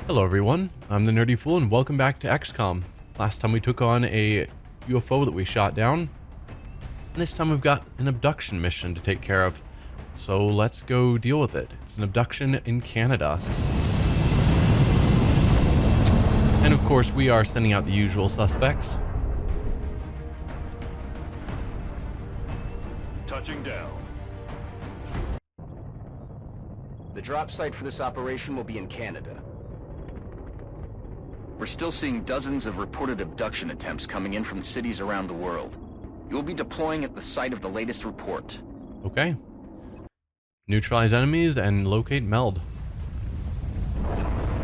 Hello everyone, I'm the Nerdy Fool and welcome back to XCOM. Last time we took on a UFO that we shot down, and this time we've got an abduction mission to take care of. So let's go deal with it. It's an abduction in Canada. And of course we are sending out the usual suspects. Touching down. The drop site for this operation will be in Canada. We're still seeing dozens of reported abduction attempts coming in from cities around the world. You'll be deploying at the site of the latest report. Okay. Neutralize enemies and locate Meld.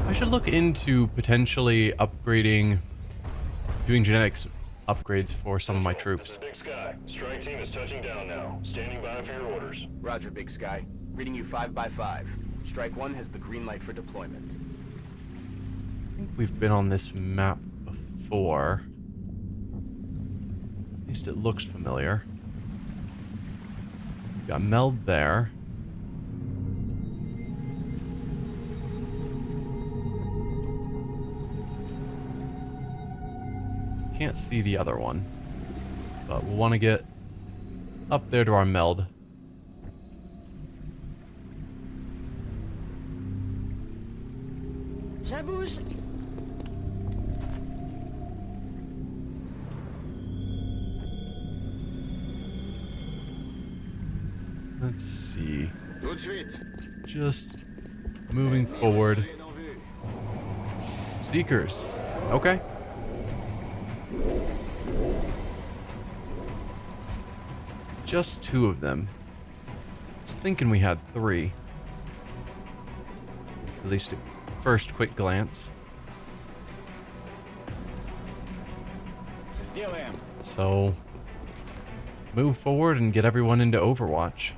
I should look into potentially upgrading, doing genetics upgrades for some of my troops. Big Sky. Strike team is touching down now. Standing by for your orders. Roger, Big Sky. Reading you 5 by 5. Strike 1 has the green light for deployment. I think we've been on this map before. At least it looks familiar. We've got Meld there. Can't see the other one, but we'll want to get up there to our Meld. J'abouge. Let's see. Just moving forward. Seekers. Okay. Just 2 of them. I was thinking we had 3. At least at first quick glance. So, move forward and get everyone into Overwatch.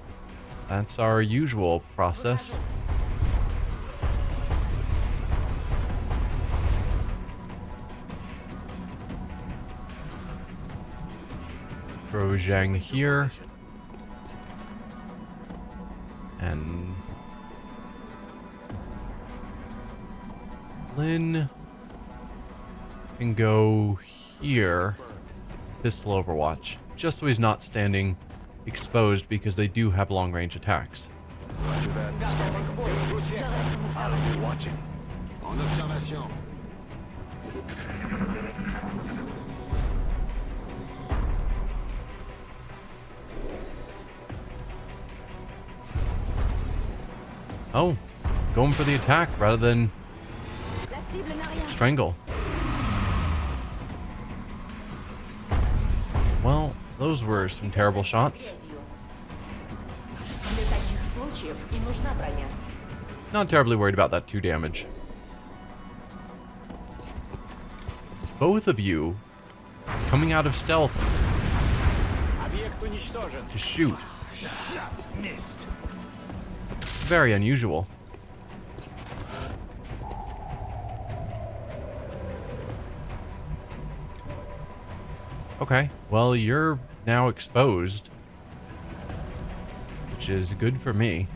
That's our usual process. Throw Zhang here. And Lin can go here. Pistol Overwatch. Just so he's not standing exposed because they do have long range attacks. I'll be watching. En observation. Oh, going for the attack rather than strangle. Well, those were some terrible shots. Not terribly worried about that 2 damage. Both of you coming out of stealth to shoot. Missed. Very unusual. Okay, well, you're now exposed, which is good for me.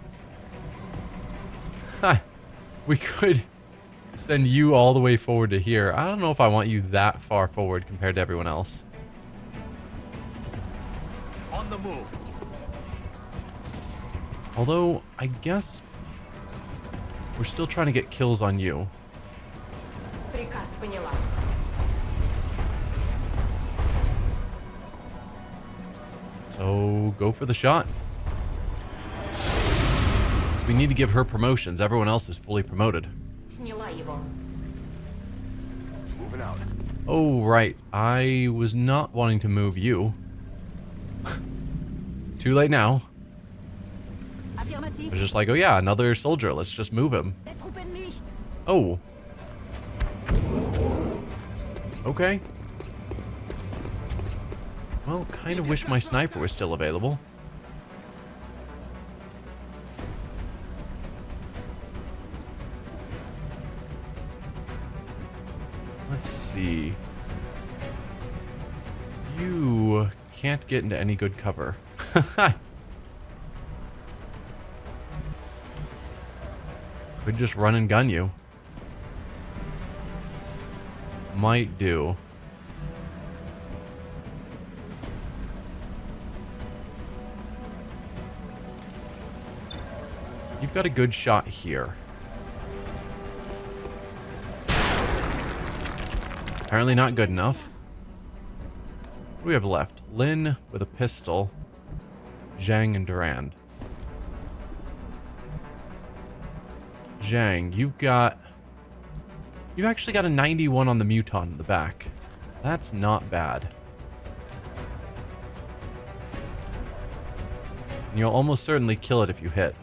Ha! We could send you all the way forward to here. I don't know if I want you that far forward compared to everyone else. On the move. Although, I guess we're still trying to get kills on you. Приказ поняла. So, go for the shot. So we need to give her promotions. Everyone else is fully promoted. Сняла его. Moving out. Oh, right. I was not wanting to move you. Too late now. I was just like, oh yeah, another soldier. Let's just move him. Oh. Okay. Well, kind of wish my sniper was still available. Let's see. You can't get into any good cover. Could just run and gun you. might do. You've got a good shot here. Apparently not good enough. What do we have left? Lin with a pistol. Zhang and Durand. Zhang, you've actually got a 91 on the Muton in the back. That's not bad. And you'll almost certainly kill it if you hit.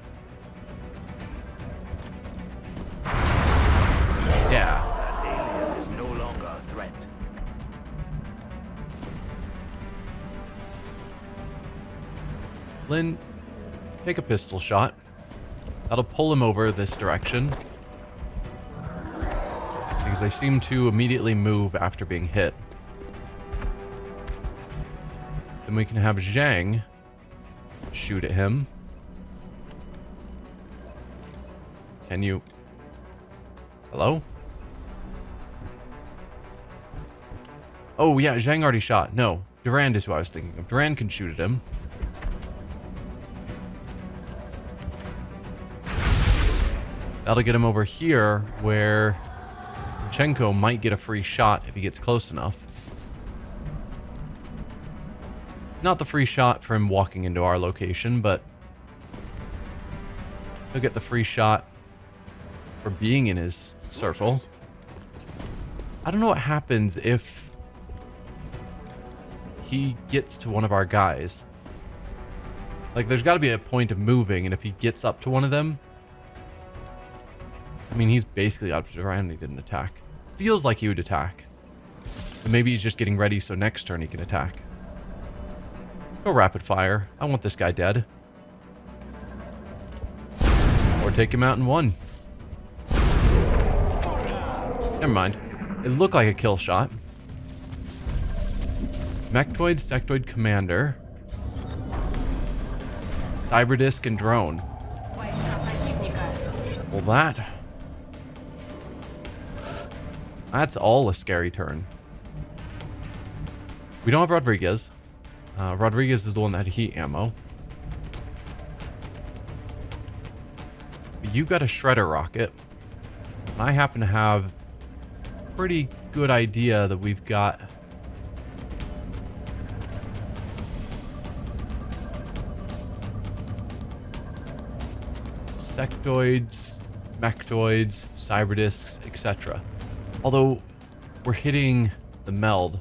Yeah. That alien is no longer a threat. Lin, take a pistol shot. That'll pull him over this direction. Because they seem to immediately move after being hit. Then we can have Zhang shoot at him. Can you... Hello? Oh, yeah, Zhang already shot. No, Durand is who I was thinking of. Durand can shoot at him. That'll get him over here, where Zinchenko might get a free shot if he gets close enough. Not the free shot for him walking into our location, but he'll get the free shot for being in his circle. I don't know what happens if he gets to one of our guys. Like, there's got to be a point of moving, and if he gets up to one of them... I mean, he's basically out of Durand and he didn't attack. Feels like he would attack. But maybe he's just getting ready so next turn he can attack. Go rapid fire. I want this guy dead. Or take him out in one. Never mind. It looked like a kill shot. Mechtoid, Sectoid Commander. Cyberdisc and Drone. Well, that's all a scary turn. We don't have Rodriguez. Rodriguez is the one that had heat ammo. But you got a shredder rocket. I happen to have a pretty good idea that we've got... sectoids, mechtoids, cyberdiscs, etc. Although, we're hitting the meld,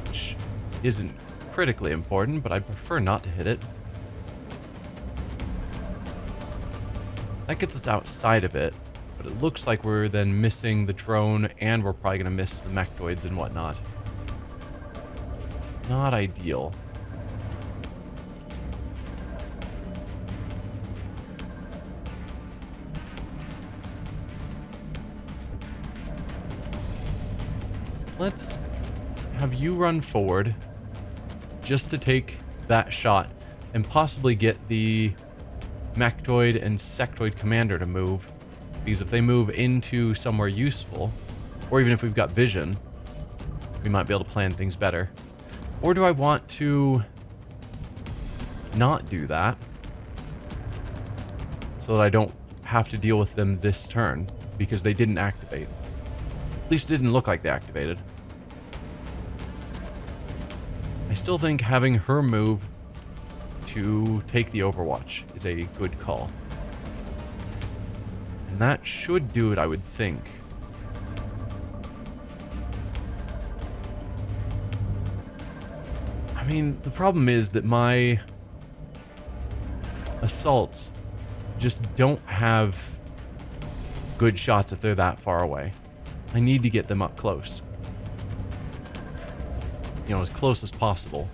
which isn't critically important, but I prefer not to hit it. That gets us outside of it, but it looks like we're then missing the drone, and we're probably going to miss the mechtoids and whatnot. Not ideal. Let's have you run forward just to take that shot and possibly get the Mechtoid and Sectoid Commander to move. Because if they move into somewhere useful, or even if we've got vision, we might be able to plan things better. Or do I want to not do that so that I don't have to deal with them this turn because they didn't activate? At least it didn't look like they activated. I still think having her move to take the Overwatch is a good call. And that should do it, I would think. I mean, the problem is that my assaults just don't have good shots if they're that far away. I need to get them up close. You know, as close as possible.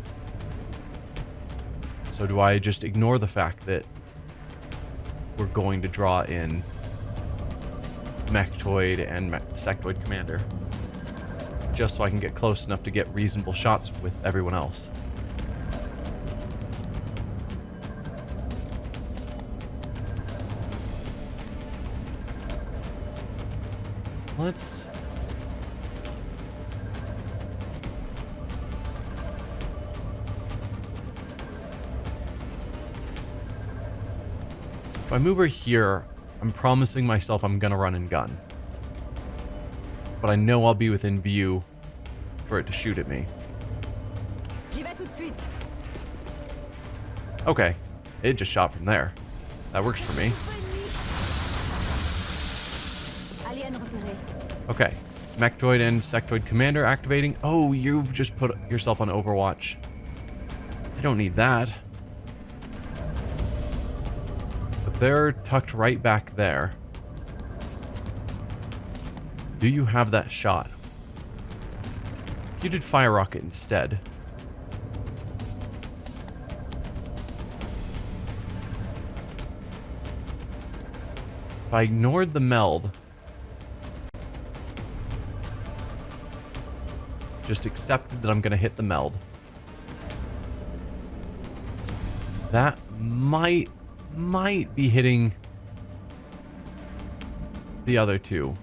So do I just ignore the fact that we're going to draw in Mechtoid and Sectoid Commander just so I can get close enough to get reasonable shots with everyone else? Let's... If I move her here, I'm promising myself I'm gonna run and gun. But I know I'll be within view for it to shoot at me. J'y vais tout de suite. Okay, it just shot from there. That works for me. Alien repéré. Okay, Mechtoid and Sectoid Commander activating. Oh, you've just put yourself on Overwatch. I don't need that. But they're tucked right back there. Do you have that shot? You did Fire Rocket instead. If I ignored the meld, just accepted that I'm going to hit the meld, that might be hitting the other two.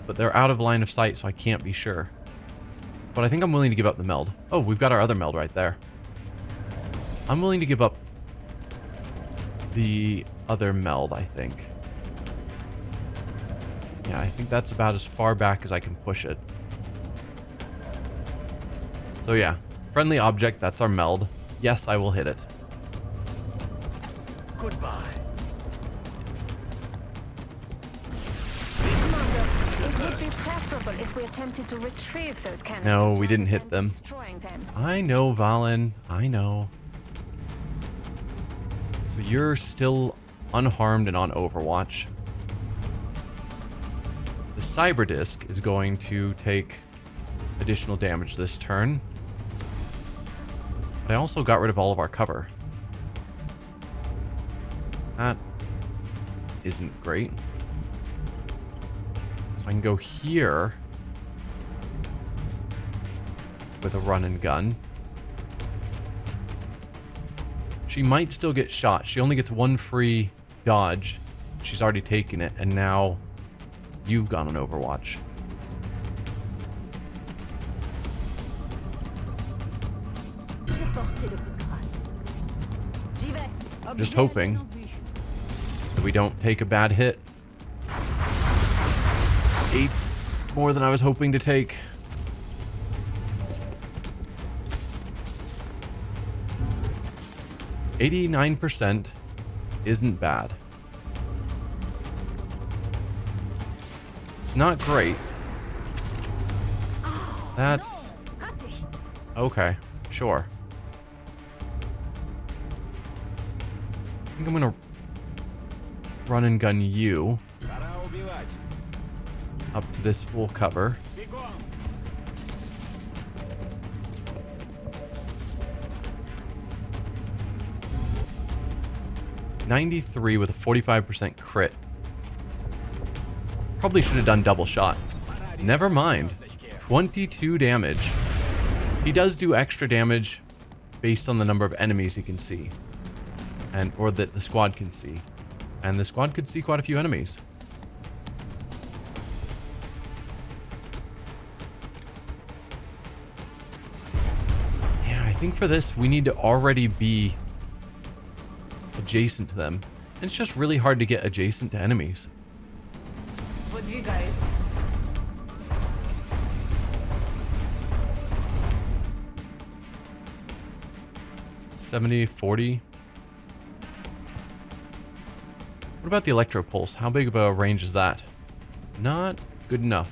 But they're out of line of sight, so I can't be sure. But I think I'm willing to give up the meld. Oh, we've got our other meld right there. I'm willing to give up the other meld, I think. Yeah, I think that's about as far back as I can push it. So yeah, friendly object, that's our meld. Yes, I will hit it. Goodbye. It would be preferable if we attempted to retrieve those canisters. No, we didn't rather hit than them. destroying them. I know, Valen. I know. So you're still unharmed and on Overwatch. The Cyber Disc is going to take additional damage this turn. But I also got rid of all of our cover. That isn't great. So I can go here with a run and gun. She might still get shot. She only gets one free dodge. She's already taken it, and now you've gone on Overwatch. Just hoping that we don't take a bad hit. 8's more than I was hoping to take. %89 isn't bad. It's not great. That's okay, sure. I think I'm gonna run and gun you up to this full cover. 93 with a 45% crit. Probably should have done double shot. Never mind. 22 damage. He does do extra damage based on the number of enemies he can see. Or that the squad can see. And the squad could see quite a few enemies. Yeah, I think for this we need to already be adjacent to them. And it's just really hard to get adjacent to enemies. Вот двигаюсь. $70-40. What about the electro pulse? How big of a range is that? Not good enough.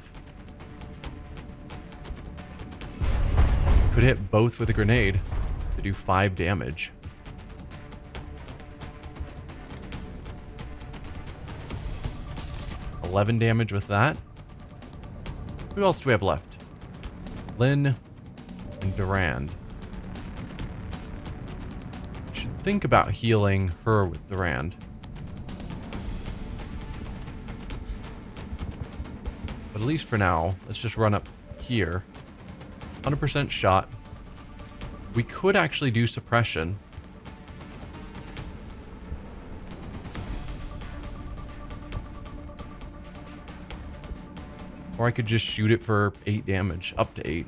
Could hit both with a grenade to do 5 damage. $11 damage with that. Who else do we have left? Lynn and Durand. Should think about healing her with Durand. But at least for now, let's just run up here. 100% shot. We could actually do suppression. Or I could just shoot it for 8 damage, up to 8.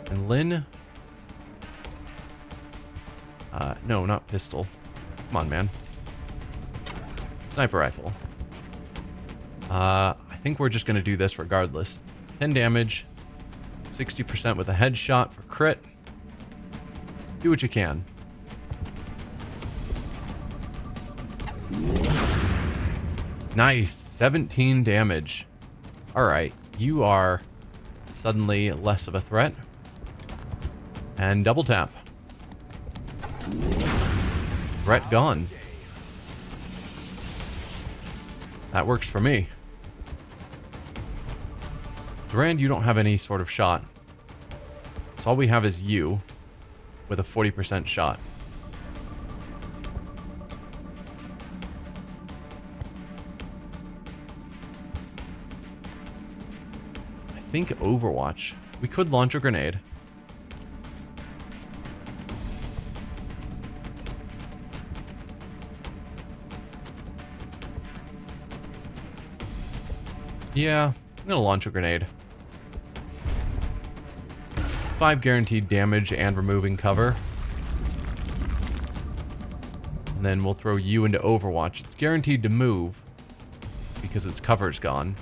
And Lynn... no, not pistol. Come on, man. Sniper rifle. I think we're just going to do this regardless. 10 damage, 60% with a headshot for crit. Do what you can. Nice, 17 damage. Alright, you are suddenly less of a threat. And double tap. Threat gone. That works for me. Durand, you don't have any sort of shot. So all we have is you with a 40% shot. I think Overwatch. We could launch a grenade. Yeah, I'm gonna launch a grenade. 5 guaranteed damage and removing cover. And then we'll throw you into Overwatch. It's guaranteed to move because its cover's gone.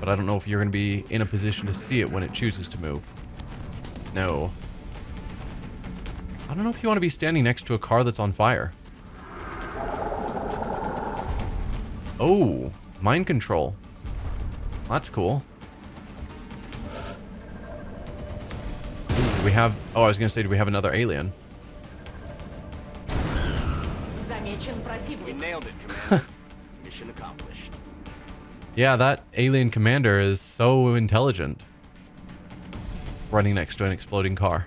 But I don't know if you're going to be in a position to see it when it chooses to move. No. I don't know if you want to be standing next to a car that's on fire. Oh, mind control. That's cool. Ooh, we have... Oh, I was going to say, do we have another alien? We nailed it, Commander. Mission accomplished. Yeah, that alien commander is so intelligent. Running next to an exploding car.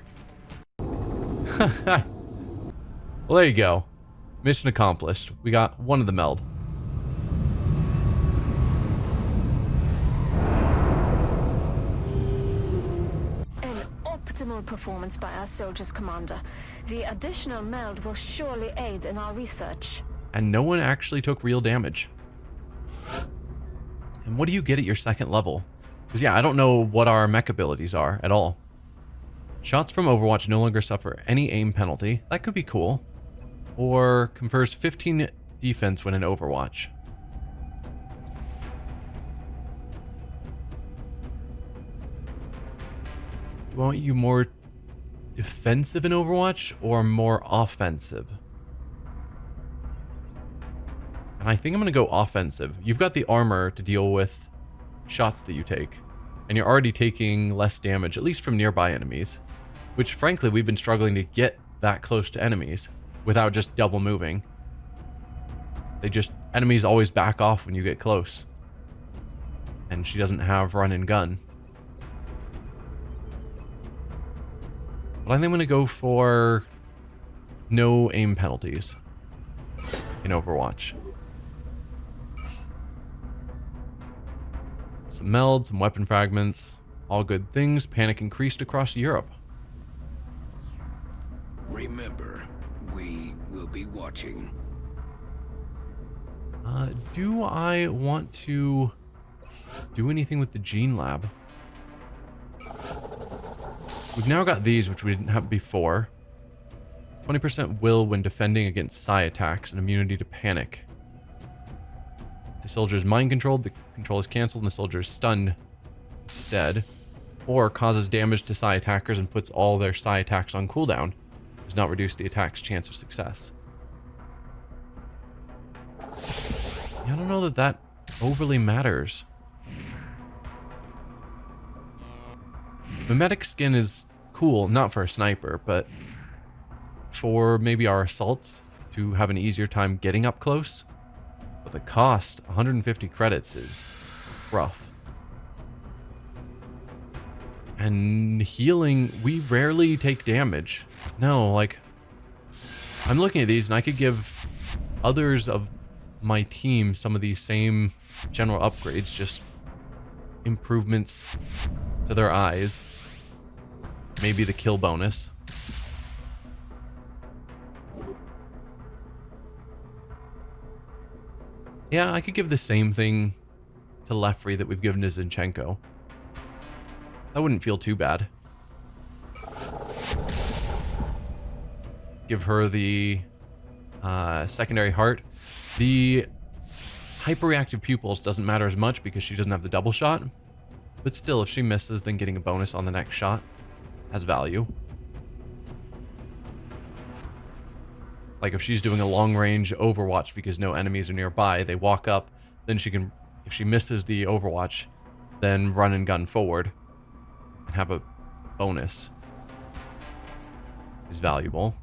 Well, there you go. Mission accomplished. We got one of the meld. An optimal performance by our soldiers, Commander. The additional meld will surely aid in our research. And no one actually took real damage. And what do you get at your second level? Because yeah, I don't know what our mech abilities are at all. Shots from Overwatch no longer suffer any aim penalty. That could be cool. Or confers 15 defense when in Overwatch. Do I want you more defensive in Overwatch or more offensive? And I think I'm going to go offensive. You've got the armor to deal with shots that you take. And you're already taking less damage, at least from nearby enemies. Which, frankly, we've been struggling to get that close to enemies without just double moving. Enemies always back off when you get close. And she doesn't have run and gun. But I think I'm going to go for no aim penalties in Overwatch. Some melds, some weapon fragments, all good things. Panic increased across Europe. Remember, we will be watching. Do I want to do anything with the gene lab? We've now got these, which we didn't have before. 20% will when defending against psi attacks and immunity to panic. The soldier is mind controlled, the control is cancelled, and the soldier is stunned instead. Or causes damage to psi attackers and puts all their psi attacks on cooldown. Does not reduce the attack's chance of success. Yeah, I don't know that that overly matters. Mimetic skin is cool, not for a sniper, but for maybe our assaults to have an easier time getting up close. But the cost, 150 credits, is rough. And healing, we rarely take damage. No, like, I'm looking at these and I could give others of my team some of these same general upgrades, just improvements to their eyes. Maybe the kill bonus. Yeah, I could give the same thing telephony that we've given to Zinchenko. That wouldn't feel too bad. Give her the secondary heart. The hyperreactive pupils doesn't matter as much because she doesn't have the double shot. But still, if she misses, then getting a bonus on the next shot has value. Like if she's doing a long range overwatch because no enemies are nearby, they walk up, then she can, if she misses the overwatch, then run and gun forward and have a bonus is valuable.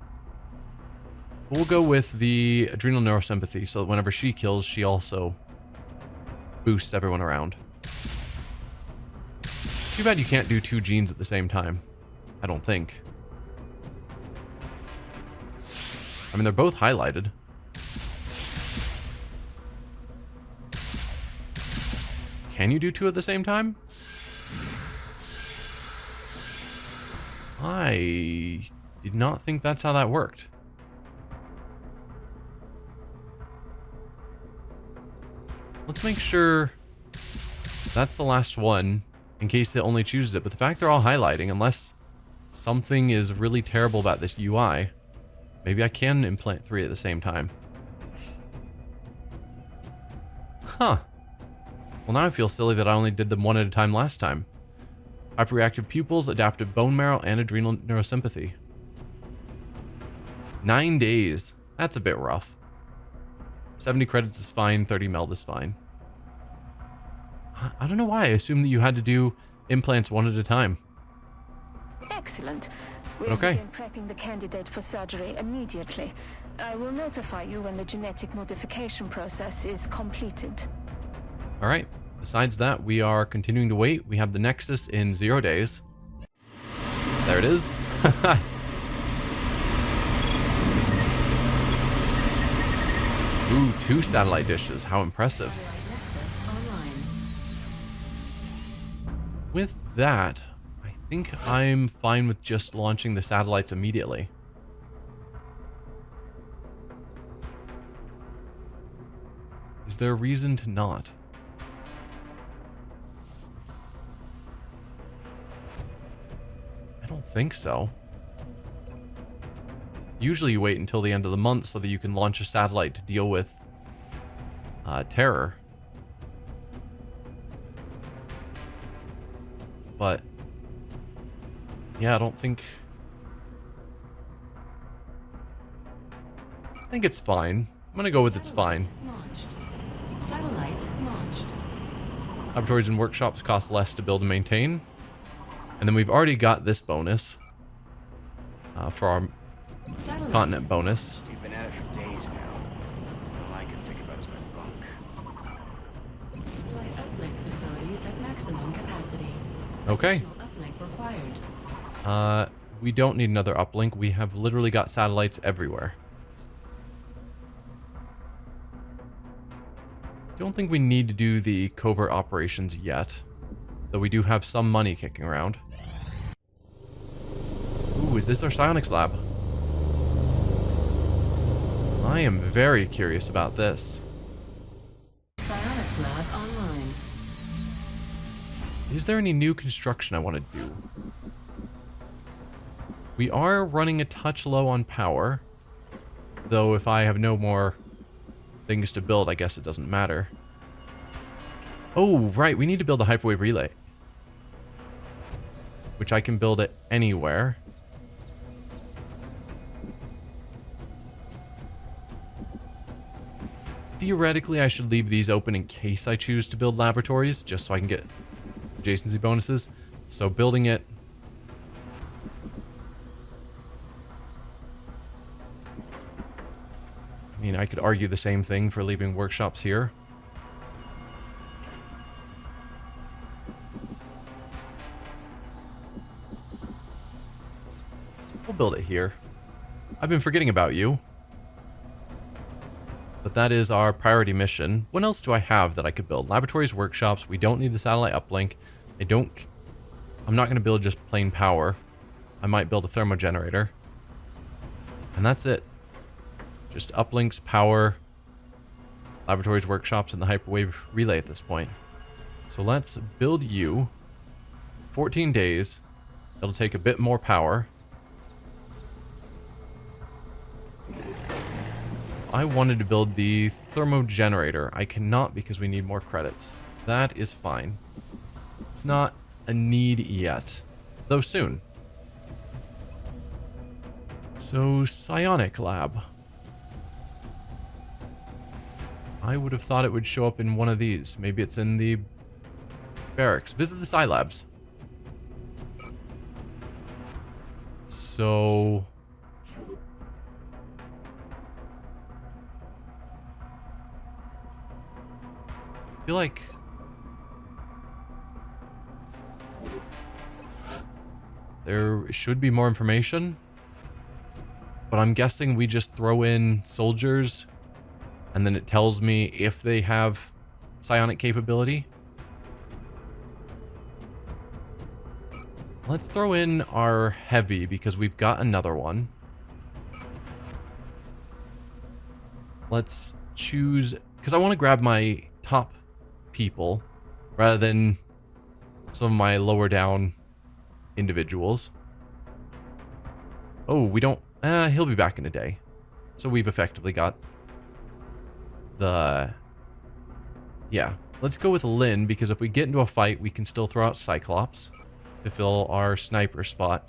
We'll go with the adrenal neurosympathy so that whenever she kills, she also boosts everyone around. Too bad you can't do 2 genes at the same time. I don't think. I mean, they're both highlighted. Can you do 2 at the same time? I did not think that's how that worked. Let's make sure that's the last one in case it only chooses it. But the fact they're all highlighting, unless something is really terrible about this UI, maybe I can implant 3 at the same time. Huh. Well, now I feel silly that I only did them 1 at a time last time. Hyperreactive pupils, adaptive bone marrow, and adrenal neurosympathy. 9 days. That's a bit rough. 70 credits is fine, 30 meld is fine. I don't know why I assumed that you had to do implants 1 at a time. Excellent. We'll Okay. begin prepping the candidate for surgery immediately. I will notify you when the genetic modification process is completed. All right. Besides that, we are continuing to wait. We have the Nexus in 0 days. There it is. Ooh, 2 satellite dishes. How impressive. With that, I think I'm fine with just launching the satellites immediately. Is there a reason to not? I don't think so. Usually you wait until the end of the month so that you can launch a satellite to deal with terror. But yeah, I think it's fine. I'm gonna go with it's fine. Satellite launched. Laboratories and workshops cost less to build and maintain. And then we've already got this bonus for our Satellite continent bonus. You've been at it for days now. All I can think about is my bunk. Supply uplink facilities at maximum capacity. Okay. Additional uplink required. We don't need another uplink. We have literally got satellites everywhere. Don't think we need to do the covert operations yet, though we do have some money kicking around. Ooh, is this our Psionics lab? I am very curious about this. Psionics lab online. Is there any new construction I want to do? We are running a touch low on power, though if I have no more things to build, I guess it doesn't matter. Oh, right, we need to build a hyperwave relay, which I can build it anywhere. Theoretically, I should leave these open in case I choose to build laboratories, just so I can get adjacency bonuses. So building it... I mean, I could argue the same thing for leaving workshops here. We'll build it here. I've been forgetting about you. But that is our priority mission. What else do I have that I could build? Laboratories, workshops. We don't need the satellite uplink. I'm not going to build just plain power. I might build a thermogenerator. And that's it. Just uplinks, power, laboratories, workshops, and the hyperwave relay at this point. So let's build you. 14 days. It'll take a bit more power. I wanted to build the thermogenerator. I cannot because we need more credits. That is fine. It's not a need yet, though soon. So, Psionic Lab. I would have thought it would show up in one of these. Maybe it's in the barracks. Visit the Psi Labs. So... I feel like... there should be more information. But I'm guessing we just throw in soldiers and then it tells me if they have psionic capability. Let's throw in our heavy because we've got another one. Let's choose, because I want to grab my top people rather than some of my lower down individuals. Oh, we don't... he'll be back in a day. So we've effectively got the... Yeah. Let's go with Lynn, because if we get into a fight, we can still throw out Cyclops to fill our sniper spot.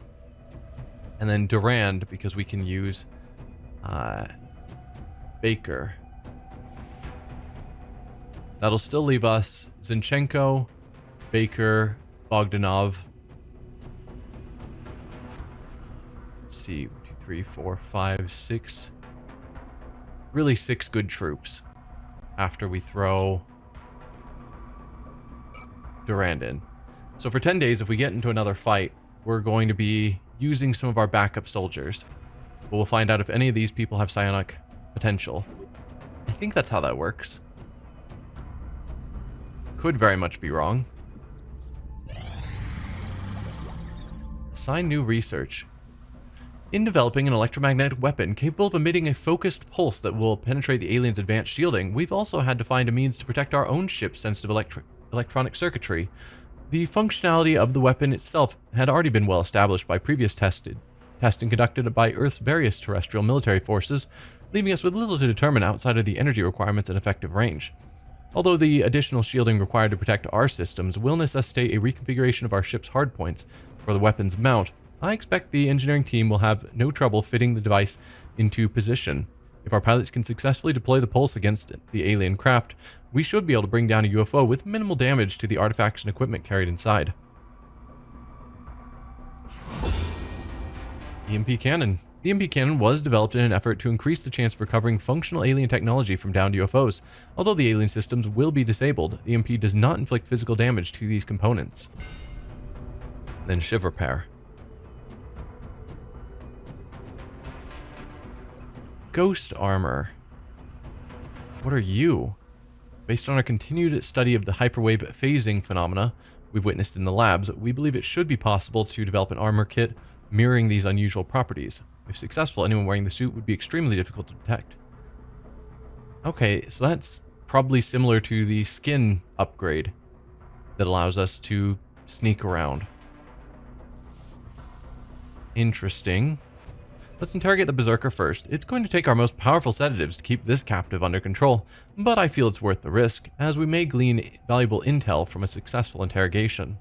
And then Durand, because we can use Baker. That'll still leave us Zinchenko, Baker, Bogdanov. Let's see, 1, 2, 3, 4, 5, 6. Really 6 good troops after we throw Durand in. So for 10 days, if we get into another fight, we're going to be using some of our backup soldiers. But we'll find out if any of these people have psionic potential. I think that's how that works. Could very much be wrong. Assign new research. In developing an electromagnetic weapon capable of emitting a focused pulse that will penetrate the aliens' advanced shielding, we've also had to find a means to protect our own ship's sensitive electronic circuitry. The functionality of the weapon itself had already been well established by previous testing conducted by Earth's various terrestrial military forces, leaving us with little to determine outside of the energy requirements and effective range. Although the additional shielding required to protect our systems will necessitate a reconfiguration of our ship's hardpoints for the weapon's mount, I expect the engineering team will have no trouble fitting the device into position. If our pilots can successfully deploy the pulse against the alien craft, we should be able to bring down a UFO with minimal damage to the artifacts and equipment carried inside. EMP Cannon. The EMP Cannon was developed in an effort to increase the chance for recovering functional alien technology from downed UFOs. Although the alien systems will be disabled, the EMP does not inflict physical damage to these components. Then Shiv Repair. Ghost Armor. What are you? Based on our continued study of the hyperwave phasing phenomena we've witnessed in the labs, we believe it should be possible to develop an armor kit mirroring these unusual properties. If successful, anyone wearing the suit would be extremely difficult to detect. Okay, so that's probably similar to the skin upgrade that allows us to sneak around. Interesting. Let's interrogate the Berserker first. It's going to take our most powerful sedatives to keep this captive under control, but I feel it's worth the risk, as we may glean valuable intel from a successful interrogation.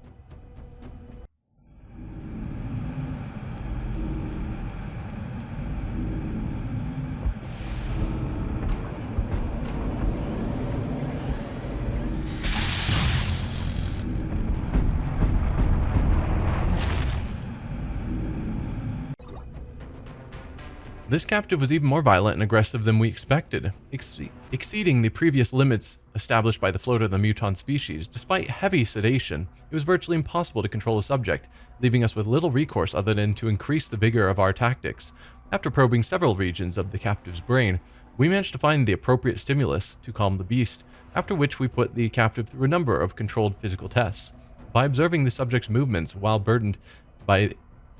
This captive was even more violent and aggressive than we expected, exceeding the previous limits established by the float of the muton species. Despite heavy sedation, it was virtually impossible to control the subject, leaving us with little recourse other than to increase the vigor of our tactics. After probing several regions of the captive's brain, we managed to find the appropriate stimulus to calm the beast, after which we put the captive through a number of controlled physical tests. By observing the subject's movements while burdened by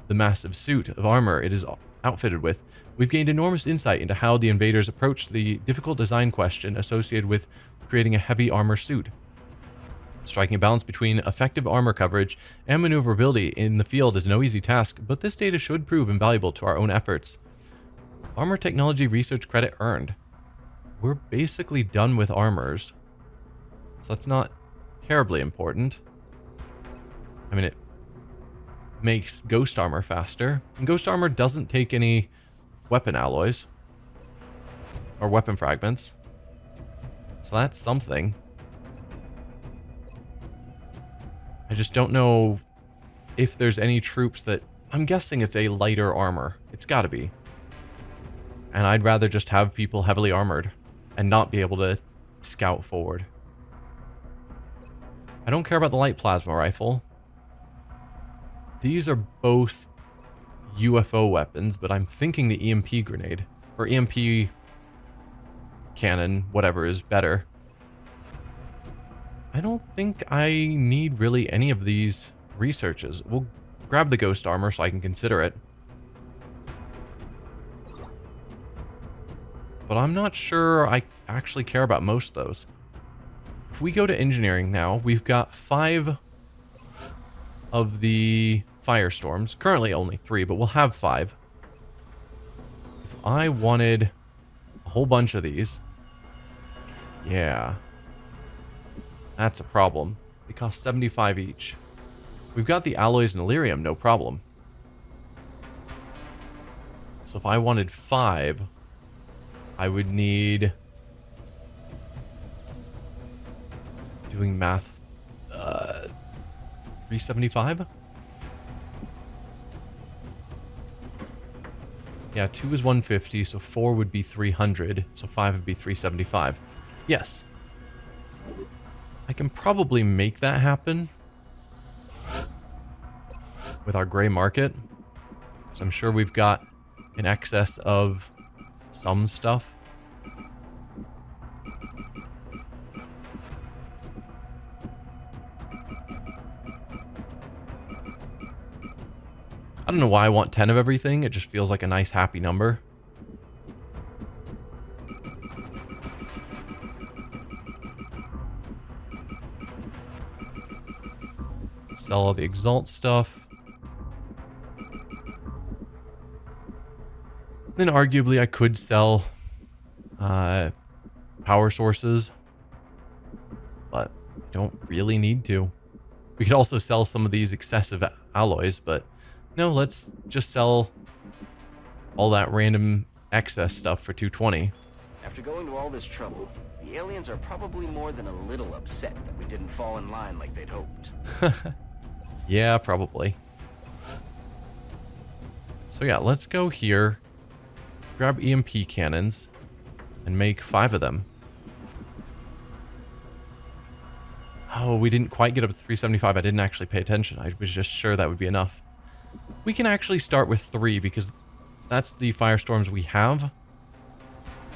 the massive suit of armor it is outfitted with, we've gained enormous insight into how the invaders approached the difficult design question associated with creating a heavy armor suit. Striking a balance between effective armor coverage and maneuverability in the field is no easy task, but this data should prove invaluable to our own efforts. Armor technology research credit earned. We're basically done with armors, so that's not terribly important. I mean, it makes ghost armor faster, and ghost armor doesn't take any weapon alloys or weapon fragments, so that's something. I just don't know if there's any troops that... I'm guessing it's a lighter armor. It's gotta be. And I'd rather just have people heavily armored and not be able to scout forward. I don't care about the light plasma rifle. These are both UFO weapons, but I'm thinking the EMP grenade, or EMP cannon, whatever, is better. I don't think I need really any of these researches. We'll grab the ghost armor so I can consider it. But I'm not sure I actually care about most of those. If we go to engineering now, we've got 5 of the firestorms. Currently only 3, but we'll have 5. If I wanted a whole bunch of these... Yeah. That's a problem. They cost 75 each. We've got the alloys and Illyrium, no problem. So if I wanted 5, I would need... Doing math... 375? Yeah, 2 is 150, so 4 would be 300, so 5 would be 375. Yes. I can probably make that happen with our gray market, because I'm sure we've got an excess of some stuff. I don't know why I want 10 of everything. It just feels like a nice, happy number. Sell all the Exalt stuff. Then arguably I could sell power sources, but I don't really need to. We could also sell some of these excessive alloys, but no, let's just sell all that random excess stuff for 220. After going to all this trouble, the aliens are probably more than a little upset that we didn't fall in line like they'd hoped. Yeah, probably. So yeah, let's go here, grab EMP cannons, and make 5 of them. Oh, we didn't quite get up to 375. I didn't actually pay attention. I was just sure that would be enough. We can actually start with 3 because that's the firestorms we have.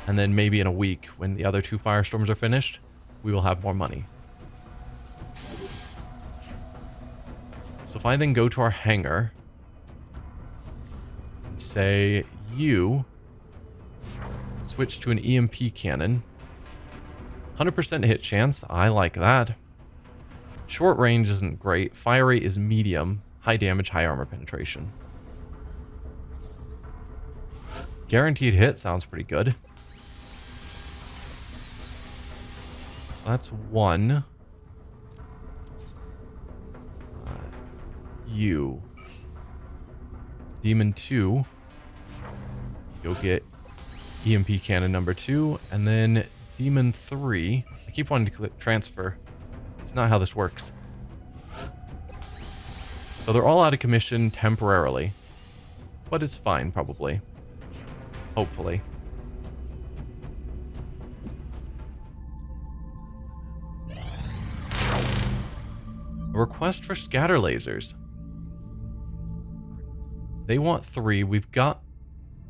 And then maybe in a week, when the other 2 firestorms are finished, we will have more money. So if I then go to our hangar, and say, you switch to an EMP cannon. 100% hit chance. I like that. Short range isn't great. Fire rate is medium. High damage, high armor penetration. Guaranteed hit sounds pretty good. So that's 1. You. Demon 2. You'll get EMP cannon number 2. And then Demon 3. I keep wanting to click transfer. It's not how this works. So they're all out of commission temporarily. But it's fine, probably. Hopefully. A request for scatter lasers. They want 3. We've got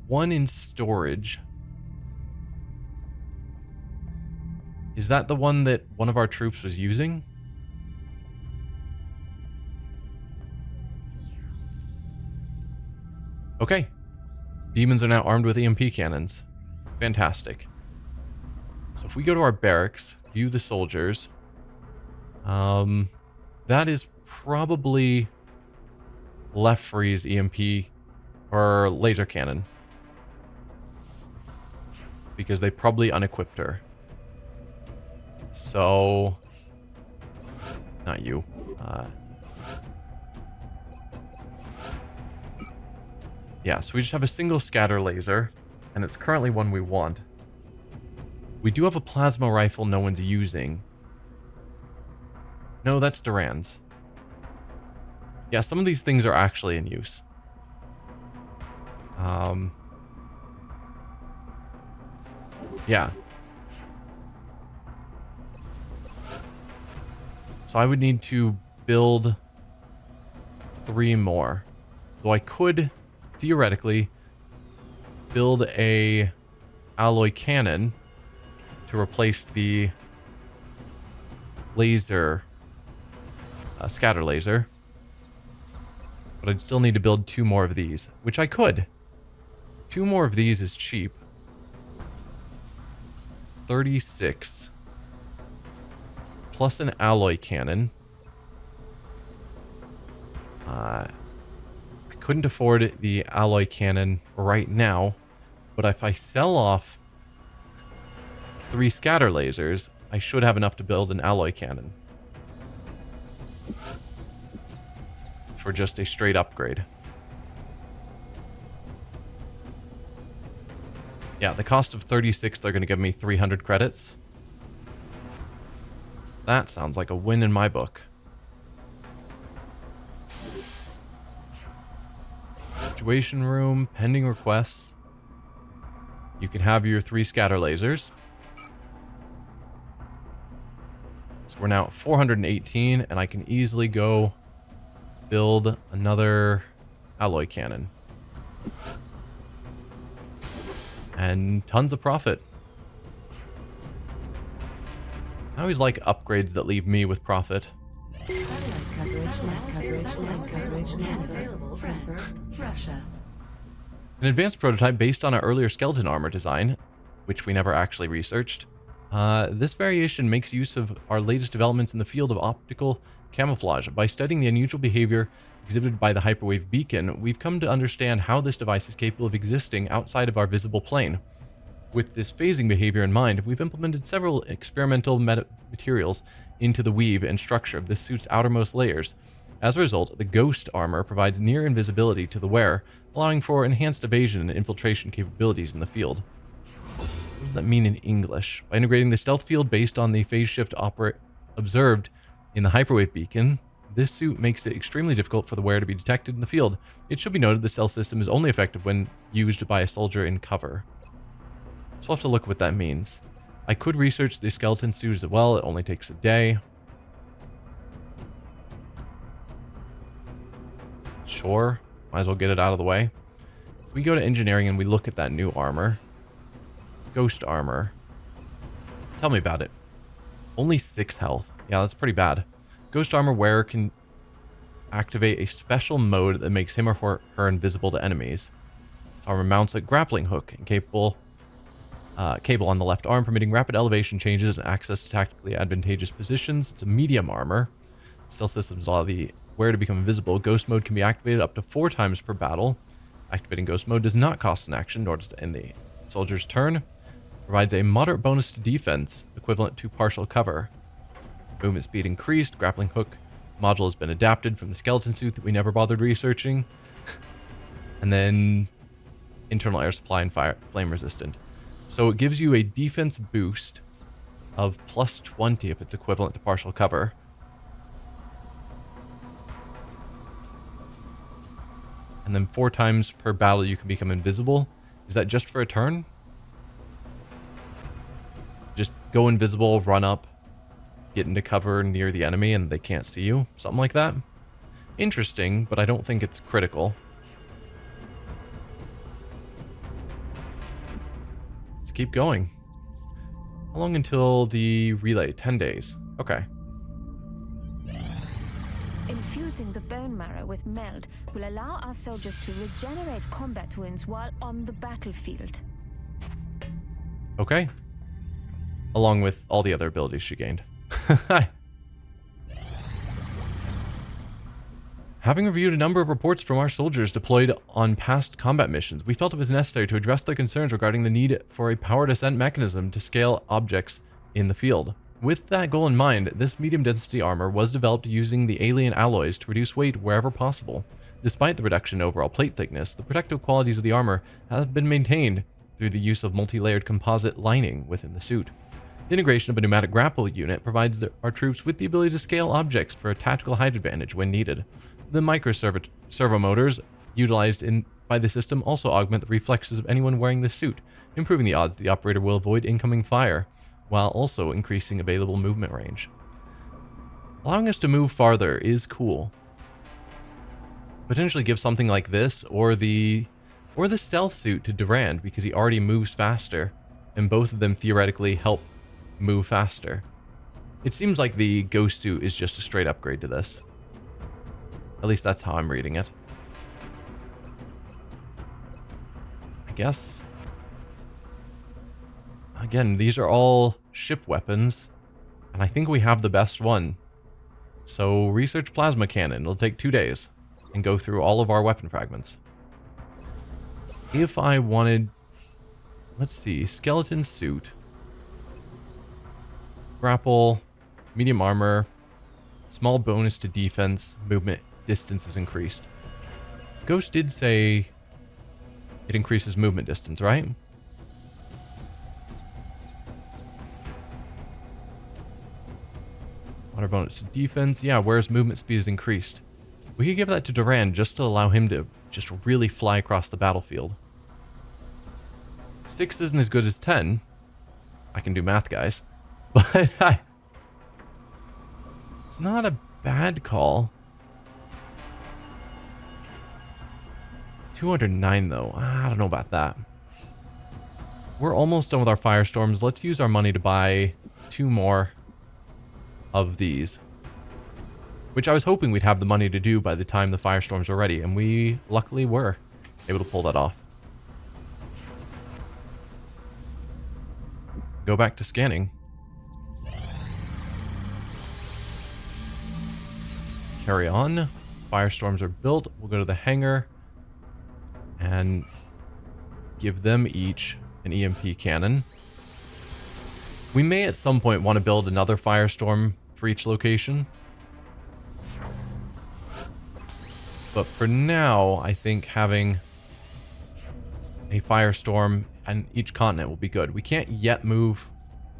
1 in storage. Is that the one that one of our troops was using? Okay. Demons are now armed with EMP cannons. Fantastic. So if we go to our barracks, view the soldiers. That is probably left freeze EMP or laser cannon. Because they probably unequipped her. So... Not you. Yeah, so we just have a single scatter laser, and it's currently one we want. We do have a plasma rifle no one's using. No, that's Duran's. Yeah, some of these things are actually in use. Yeah. So I would need to build 3 more. Though I could, theoretically, build a alloy cannon to replace the laser, scatter laser. But I'd still need to build 2 more of these, which I could. 2 more of these is cheap. 36. Plus an alloy cannon. I couldn't afford the alloy cannon right now, but if I sell off 3 scatter lasers, I should have enough to build an alloy cannon. For just a straight upgrade. Yeah, the cost of 36, they're going to give me 300 credits. That sounds like a win in my book. Situation room, pending requests. You can have your 3 scatter lasers. So we're now at 418, and I can easily go build another alloy cannon. And tons of profit. I always like upgrades that leave me with profit. An advanced prototype based on our earlier skeleton armor design, which we never actually researched. This variation makes use of our latest developments in the field of optical camouflage. By studying the unusual behavior exhibited by the hyperwave beacon, we've come to understand how this device is capable of existing outside of our visible plane. With this phasing behavior in mind, we've implemented several experimental materials into the weave and structure of this suit's outermost layers. As a result, the ghost armor provides near invisibility to the wearer, allowing for enhanced evasion and infiltration capabilities in the field. What does that mean in English? By integrating the stealth field based on the phase shift observed in the hyperwave beacon, this suit makes it extremely difficult for the wearer to be detected in the field. It should be noted the stealth system is only effective when used by a soldier in cover. So we'll have to look what that means. I could research the skeleton suit as well. It only takes a day. Sure. Might as well get it out of the way. We go to engineering and we look at that new armor. Ghost armor. Tell me about it. Only 6 health. Yeah, that's pretty bad. Ghost armor wearer can activate a special mode that makes him or her invisible to enemies. Armor mounts a grappling hook and cable on the left arm, permitting rapid elevation changes and access to tactically advantageous positions. It's a medium armor. Stealth systems allow the wearer to become invisible. Ghost mode can be activated up to 4 times per battle. Activating ghost mode does not cost an action, nor does it end the soldier's turn. Provides a moderate bonus to defense, equivalent to partial cover. Movement speed increased. Grappling hook module has been adapted from the skeleton suit that we never bothered researching. And then internal air supply and flame resistant. So it gives you a defense boost of plus 20 if it's equivalent to partial cover. And then 4 times per battle you can become invisible. Is that just for a turn? Just go invisible, run up, get into cover near the enemy and they can't see you. Something like that. Interesting, but I don't think it's critical. Let's keep going. How long until the relay? 10 days. Okay. Infusing the bone marrow with meld will allow our soldiers to regenerate combat wounds while on the battlefield. Okay. Along with all the other abilities she gained. Having reviewed a number of reports from our soldiers deployed on past combat missions, we felt it was necessary to address their concerns regarding the need for a power descent mechanism to scale objects in the field. With that goal in mind, this medium-density armor was developed using the alien alloys to reduce weight wherever possible. Despite the reduction in overall plate thickness, the protective qualities of the armor have been maintained through the use of multi-layered composite lining within the suit. The integration of a pneumatic grapple unit provides our troops with the ability to scale objects for a tactical height advantage when needed. The servo motors utilized by the system also augment the reflexes of anyone wearing the suit, improving the odds the operator will avoid incoming fire, while also increasing available movement range. Allowing us to move farther is cool. Potentially give something like this, or the stealth suit to Durand, because he already moves faster, and both of them theoretically help move faster. It seems like the ghost suit is just a straight upgrade to this. At least that's how I'm reading it. I guess. Again, these are all ship weapons, and I think we have the best one. So research plasma cannon. It'll take 2 days and go through all of our weapon fragments. If I wanted, let's see, skeleton suit, grapple, medium armor, small bonus to defense, movement distance is increased. Ghost did say it increases movement distance, right? Water bonus to defense. Yeah, whereas movement speed is increased. We could give that to Durand just to allow him to just really fly across the battlefield. 6 isn't as good as 10. I can do math, guys. But it's not a bad call. 209 though. I don't know about that. We're almost done with our firestorms. Let's use our money to buy 2 more of these, which I was hoping we'd have the money to do by the time the firestorms were ready, and we luckily were able to pull that off. Go back to scanning. Carry on. Firestorms are built. We'll go to the hangar and give them each an EMP cannon. We may at some point want to build another firestorm for each location. But for now, I think having a firestorm on each continent will be good. We can't yet move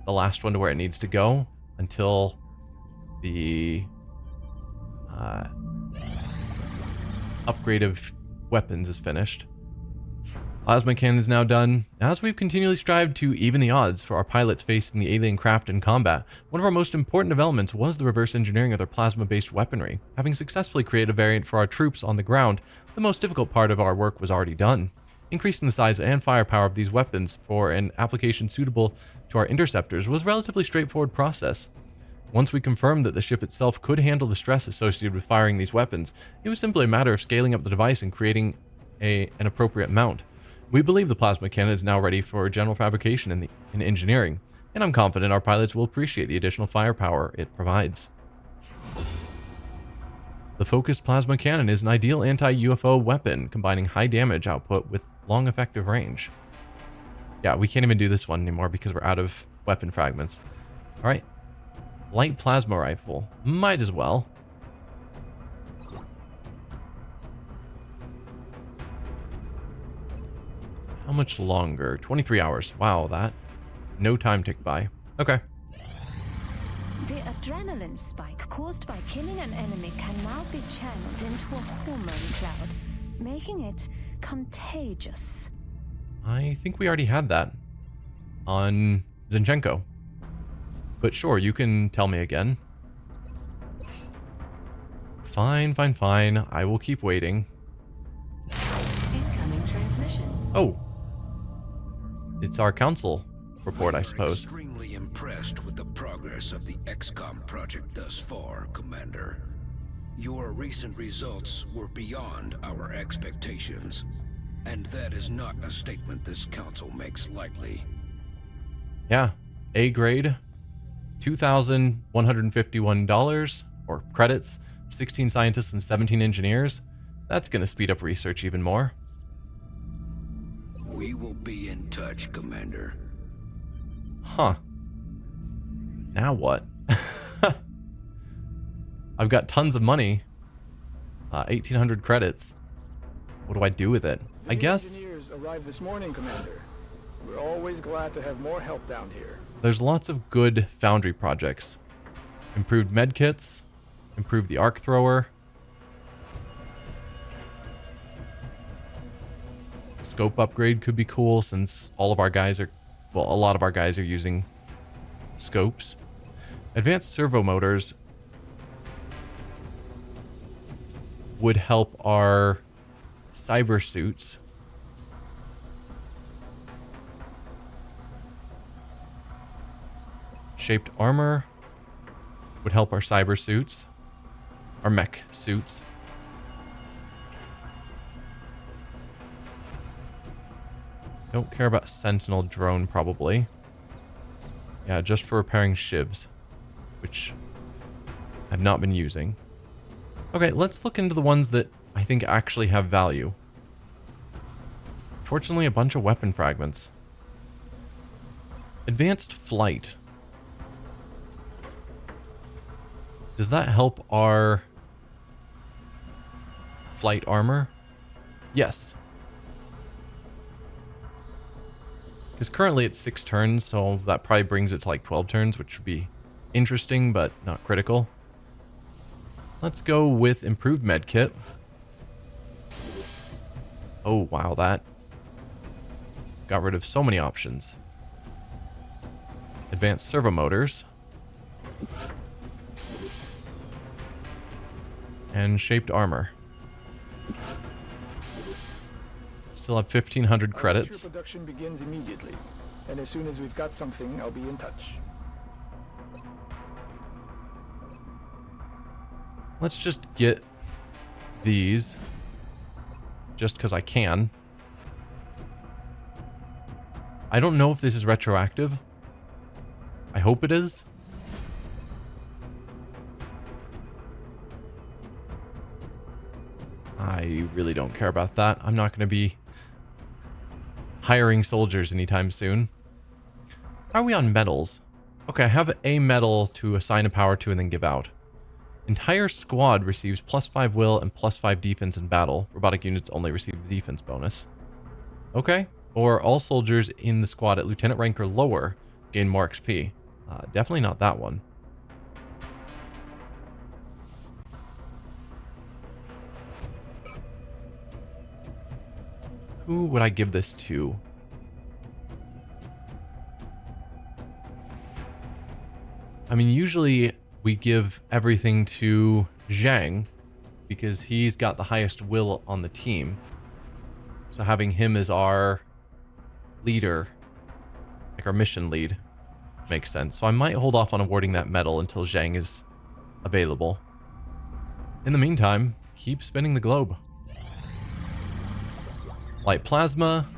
the last one to where it needs to go until the upgrade of weapons is finished. Plasma cannon is now done. As we've continually strived to even the odds for our pilots facing the alien craft in combat, one of our most important developments was the reverse engineering of their plasma-based weaponry. Having successfully created a variant for our troops on the ground, the most difficult part of our work was already done. Increasing the size and firepower of these weapons for an application suitable to our interceptors was a relatively straightforward process. Once we confirmed that the ship itself could handle the stress associated with firing these weapons, it was simply a matter of scaling up the device and creating an appropriate mount. We believe the plasma cannon is now ready for general fabrication in engineering, and I'm confident our pilots will appreciate the additional firepower it provides. The focused plasma cannon is an ideal anti-UFO weapon, combining high damage output with long effective range. Yeah, we can't even do this one anymore because we're out of weapon fragments. Alright. Light plasma rifle. Might as well. How much longer? 23 hours. Wow, that. No time ticked by. Okay. The adrenaline spike caused by killing an enemy can now be channeled into a hormone cloud, making it contagious. I think we already had that on Zinchenko. But sure, you can tell me again. Fine, fine, fine. I will keep waiting. Incoming transmission. Oh. It's our council report, I suppose. Extremely impressed with the progress of the XCOM project thus far, Commander. Your recent results were beyond our expectations, and that is not a statement this council makes lightly. Yeah, A grade, $2,151 or credits 16 scientists and 17 engineers. That's going to speed up research even more. We will be in touch, Commander. Huh. Now what? I've got tons of money. 1,800 credits. What do I do with it? I guess Engineers arrived this morning, Commander. We're always glad to have more help down here. there's lots of good foundry projects. Improved medkits. Improved the arc thrower. Scope upgrade could be cool since all of our guys are, well, a lot of our guys are using scopes. Advanced servo motors would help our cyber suits. Shaped armor would help our cyber suits, our mech suits. Don't care about Sentinel drone, probably. Yeah, just for repairing shivs, which I've not been using. Okay, let's look into the ones that I think actually have value. Fortunately, a bunch of weapon fragments. Advanced flight. Does that help our flight armor? Yes. Because currently it's 6 turns, so that probably brings it to like 12 turns, which would be interesting, but not critical. Let's go with improved medkit. Oh, wow, that got rid of so many options. Advanced servo motors. And shaped armor. Still have 1,500 credits. Troop production begins immediately, and as soon as we've got something, I'll be in touch. Let's just get these, just because I can. I don't know if this is retroactive. I hope it is. I really don't care about that. I'm not going to be hiring soldiers anytime soon. How are we on medals? Okay, I have a medal to assign a power to and then give out. Entire squad receives +5 will and +5 defense in battle. Robotic units only receive the defense bonus. Okay. Or all soldiers in the squad at lieutenant rank or lower gain more XP. Definitely not that one. Who would I give this to? I mean, usually we give everything to Zhang because he's got the highest will on the team. So having him as our leader, like our mission lead, makes sense. So I might hold off on awarding that medal until Zhang is available. In the meantime, keep spinning the globe. Light plasma.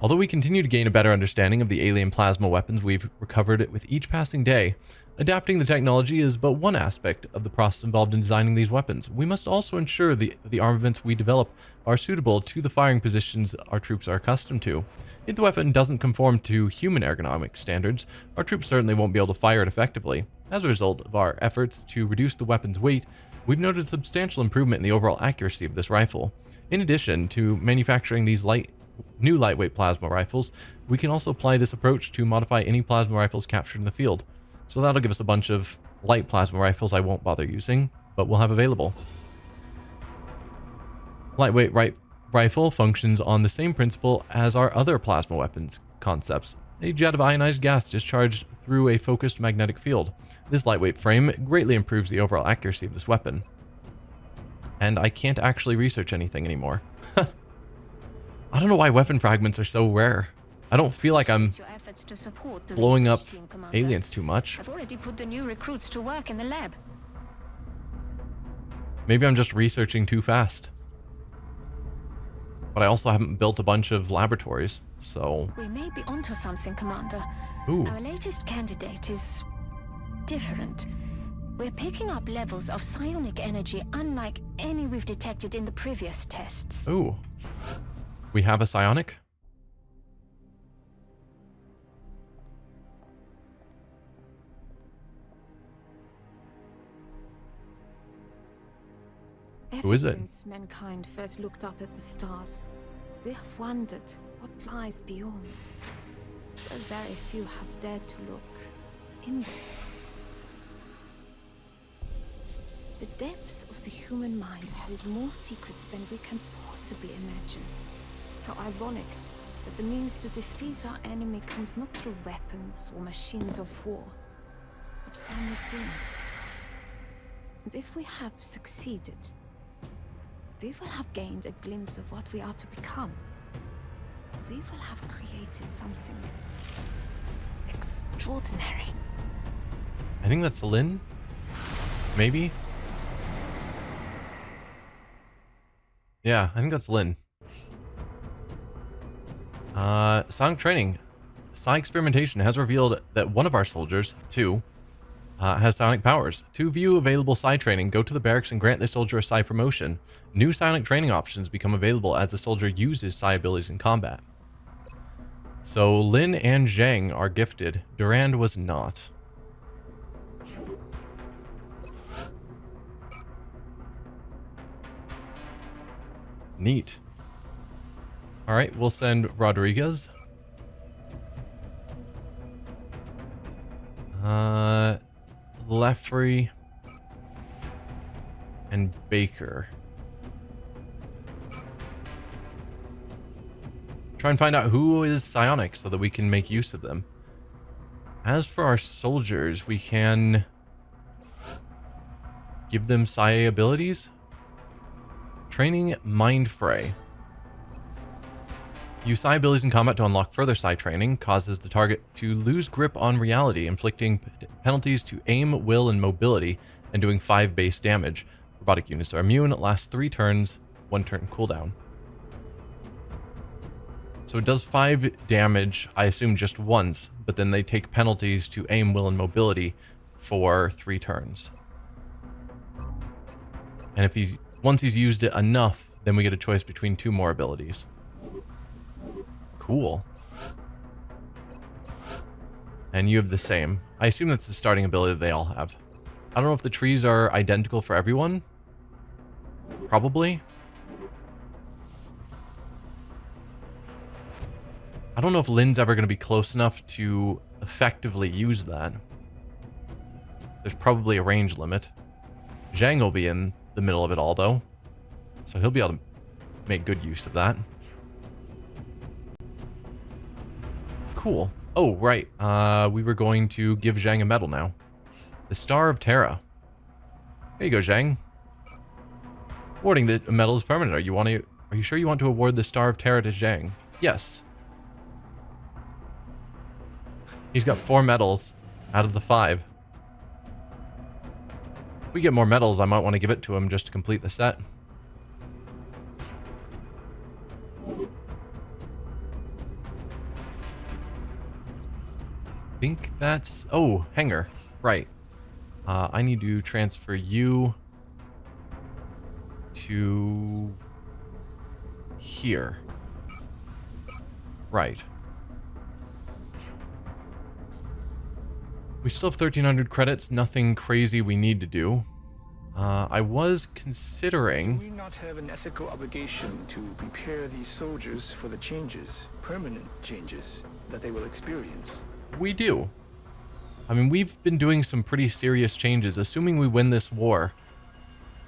Although we continue to gain a better understanding of the alien plasma weapons we've recovered with each passing day, adapting the technology is but one aspect of the process involved in designing these weapons. We must also ensure the armaments we develop are suitable to the firing positions our troops are accustomed to. If the weapon doesn't conform to human ergonomic standards, our troops certainly won't be able to fire it effectively. As a result of our efforts to reduce the weapon's weight, we've noted substantial improvement in the overall accuracy of this rifle. In addition to manufacturing these new lightweight plasma rifles, we can also apply this approach to modify any plasma rifles captured in the field. So that'll give us a bunch of light plasma rifles I won't bother using, but we'll have available. Lightweight rifle functions on the same principle as our other plasma weapons concepts. A jet of ionized gas discharged through a focused magnetic field. This lightweight frame greatly improves the overall accuracy of this weapon. And I can't actually research anything anymore. I don't know why weapon fragments are so rare. I don't feel like I'm blowing up aliens too much. I've already put the new recruits to work in the lab. Maybe I'm just researching too fast. But I also haven't built a bunch of laboratories, so... We may be onto something, Commander. Ooh. Our latest candidate is different. We're picking up levels of psionic energy unlike any we've detected in the previous tests. Ooh. We have a psionic? Who is it? Ever since mankind first looked up at the stars, we have wondered what lies beyond. So very few have dared to look inward. The depths of the human mind hold more secrets than we can possibly imagine. How ironic that the means to defeat our enemy comes not through weapons or machines of war, but from within. And if we have succeeded, we will have gained a glimpse of what we are to become. We will have created something extraordinary. I think that's Lynn. Maybe? Yeah, I think that's Lynn. Sonic training. Psi experimentation has revealed that one of our soldiers, 2, has psionic powers. To view available psi training, go to the barracks and grant the soldier a psi promotion. New psionic training options become available as the soldier uses psi abilities in combat. So Lin and Zhang are gifted. Durand was not. Neat. Alright, we'll send Rodriguez. Leffrey and Baker. Try and find out who is psionic so that we can make use of them. As for our soldiers, we can give them psi abilities. Training Mind Fray. Use psi abilities in combat to unlock further psi training. Causes the target to lose grip on reality, inflicting penalties to aim, will, and mobility, and doing 5 base damage. Robotic units are immune. It lasts 3 turns, 1 turn cooldown. So it does 5 damage, I assume just once, but then they take penalties to aim, will, and mobility for 3 turns. And if once he's used it enough, then we get a choice between 2 more abilities. Cool. And you have the same. I assume that's the starting ability that they all have. I don't know if the trees are identical for everyone. Probably. I don't know if Lin's ever going to be close enough to effectively use that. There's probably a range limit. Zhang will be in the middle of it all, though. So he'll be able to make good use of that. Cool. Oh, right. We were going to give Zhang a medal now. The Star of Terra. There you go, Zhang. Awarding the medal is permanent. Are you sure you want to award the Star of Terra to Zhang? Yes. He's got 4 medals out of the 5. If we get more medals, I might want to give it to him just to complete the set. I think that's... Oh, hangar. Right. I need to transfer you to here. Right. We still have 1,300 credits. Nothing crazy we need to do. I was considering... Do we not have an ethical obligation to prepare these soldiers for the changes, permanent changes, that they will experience? We do. I mean, we've been doing some pretty serious changes. Assuming we win this war,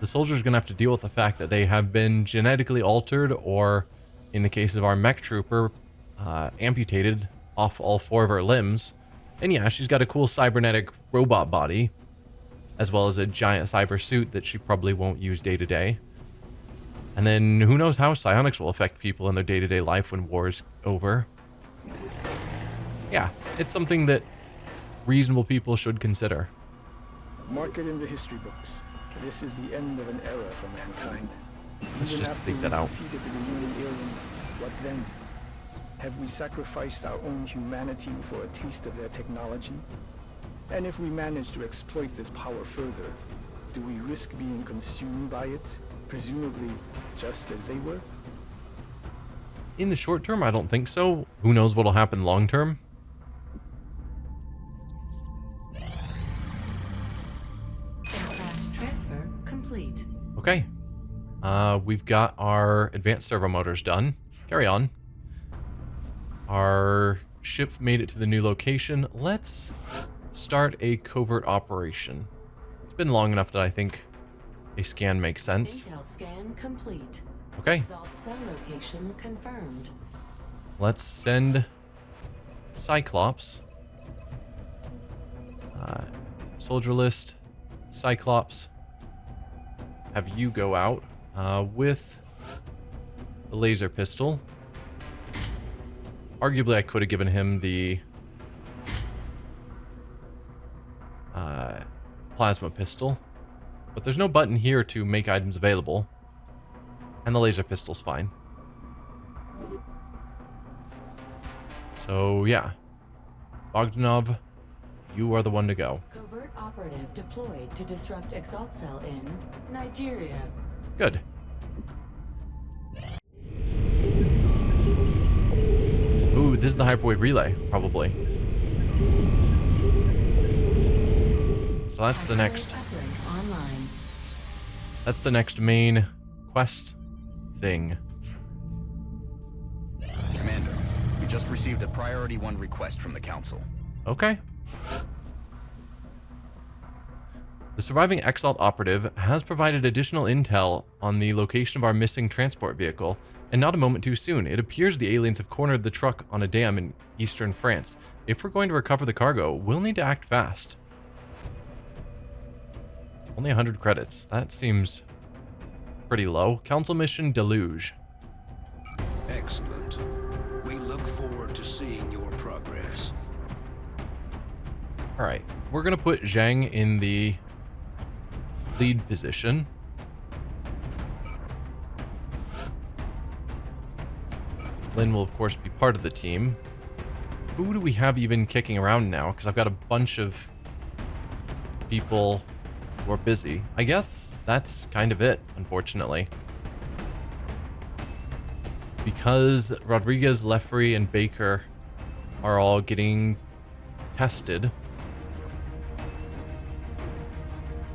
the soldiers are going to have to deal with the fact that they have been genetically altered, or, in the case of our mech trooper, amputated off all 4 of her limbs. And yeah, she's got a cool cybernetic robot body, as well as a giant cyber suit that she probably won't use day to day. And then who knows how psionics will affect people in their day-to-day life when war is over. Yeah, it's something that reasonable people should consider. Mark it in the history books. This is the end of an era for mankind. Let's just take that out. Defeated the remaining aliens. What then? Have we sacrificed our own humanity for a taste of their technology? And if we manage to exploit this power further, do we risk being consumed by it, presumably just as they were? In the short term, I don't think so. Who knows what'll happen long term? Aircraft transfer complete. Okay. We've got our advanced servo motors done. Carry on. Our ship made it to the new location. Let's start a covert operation. It's been long enough that I think a scan makes sense. Intel scan complete. Okay. Exalt cell location confirmed. Let's send Cyclops. Soldier list. Cyclops. Have you go out with the laser pistol. Arguably, I could have given him the plasma pistol, but there's no button here to make items available, and the laser pistol's fine. So yeah, Bogdanov, you are the one to go. Covert operative deployed to disrupt Exalt Cell in Nigeria. Good. Ooh, this is the hyperwave relay, probably. So that's the next. Online. That's the next main quest thing. Commander, we just received a Priority 1 request from the Council. Okay. The surviving Exalt operative has provided additional intel on the location of our missing transport vehicle, and not a moment too soon. It appears the aliens have cornered the truck on a dam in eastern France. If we're going to recover the cargo, we'll need to act fast. Only 100 credits. That seems pretty low. Council mission Deluge. Excellent. We look forward to seeing your progress. Alright, we're going to put Zhang in the lead position. Lin will, of course, be part of the team. Who do we have even kicking around now? Because I've got a bunch of people who are busy. I guess that's kind of it, unfortunately. Because Rodriguez, Leffery, and Baker are all getting tested.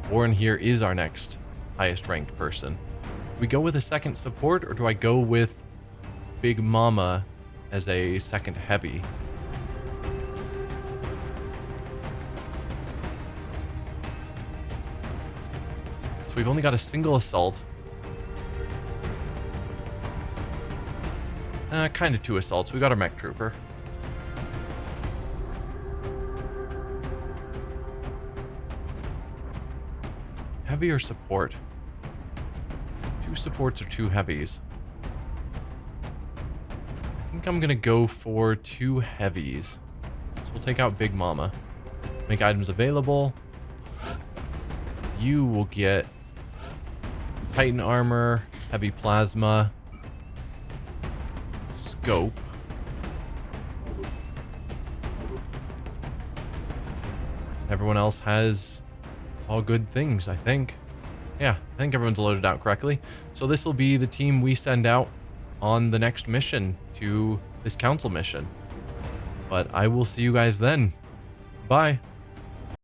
Warren here is our next highest ranked person. Do we go with a second support, or do I go with Big Mama as a second heavy? So we've only got a single assault. Kind of two assaults. We got our mech trooper. Heavy or support? Two supports or two heavies? I think I'm gonna go for two heavies. So we'll take out Big Mama. Make items available. You will get Titan armor, heavy plasma, scope. Everyone else has all good things, I think. Yeah, I think everyone's loaded out correctly. So this will be the team we send out on the next mission to this council mission. But I will see you guys then. Bye.